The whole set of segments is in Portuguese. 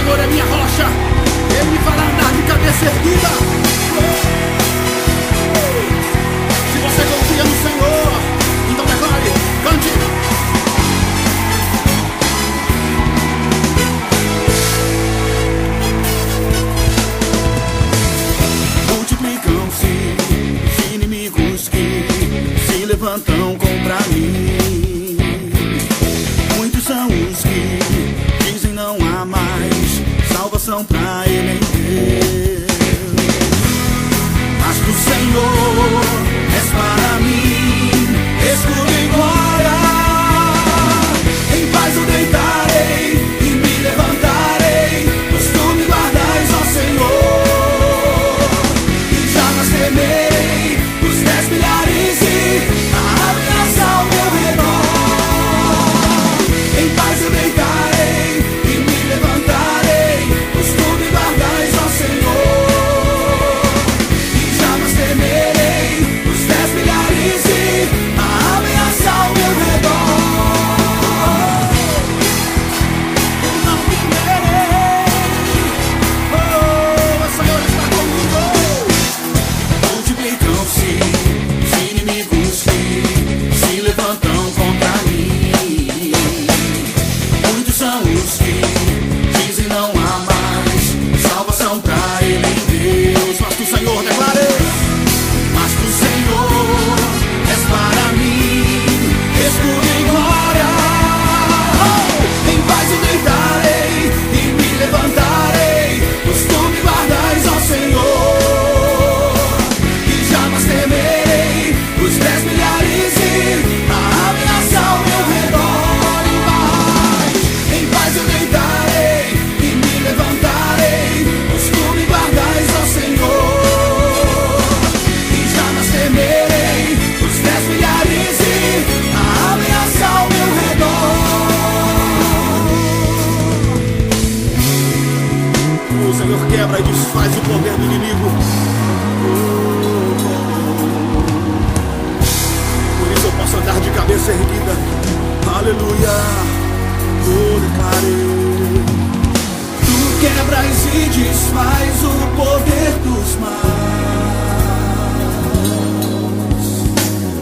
Senhor é minha rocha, Ele me fará andar de cabeça erguida. Se você confia no Senhor, então declare, cante. Multiplicam-se os inimigos que se levantam contra mim. Muitos são os que dizem não há mais salvação pra ele em Deus. Mas do Senhor és para mim escudo e glória. Em paz eu deitarei e me levantarei, pois tu me guardas, ó Senhor. E jamais temerei os 10 milhares e a ameaça ao meu redor. Em paz eu deitarei e me levantarei, pois tu me guardas, ó Senhor. E jamais temerei os 10 milhares e a ameaça ao meu redor. Eu não temerei, oh, o Senhor está comigo. Multiplicam-se os inimigos que se levantam contra mim. Muitos são os que dizem não há mais salvação pra ele em Deus. Mas do Senhor declarei, mas do Senhor és para mim escudo e glória. Oh! Em paz eu deitarei e me levantarei, pois tu me guardas, ó Senhor. E jamais temerei os 10 milhares e a ameaça ao meu redor. Em paz eu deitarei e me levantarei, pois tu me guardas, ó Senhor. E jamais temerei os 10 milhares e a ameaça ao meu redor. O Senhor quebra e desfaz o poder do inimigo. Por isso eu posso andar de cabeça erguida. Aleluia. Eu declarei. Tu quebras e desfaz o poder dos maus,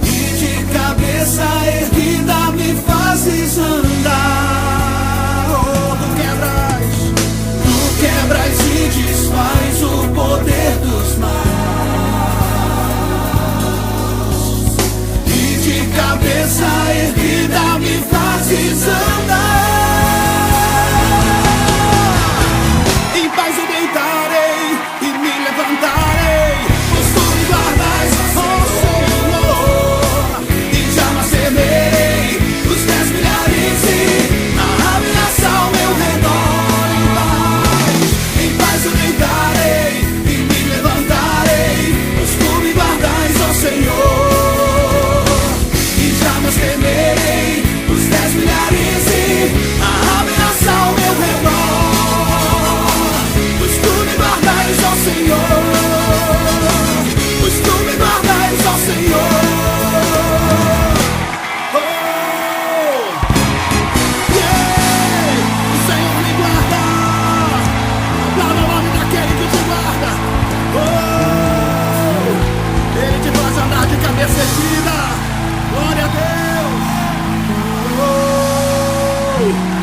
e de cabeça erguida me fazes andar. Oh, tu quebras e desfaz o poder dos maus, e de cabeça erguida me fazes andar. Em paz eu deitarei e me levantarei, pois tu me guardas, ó Senhor. E jamais temerei os 10 milhares e a ameaça ao meu redor. Em paz eu deitarei e me levantarei, pois tu me guardas, ó Senhor. E jamais temerei os 10 milhares e a ameaça ao meu redor. Pois tu me guardas, ó Senhor. Pois tu me guardas, ó Senhor. Oh, yeah. O Senhor me guarda. Aplauda o nome daquele que te guarda. Oh, Ele te faz andar de cabeça erguida. Glória a Deus. Oh.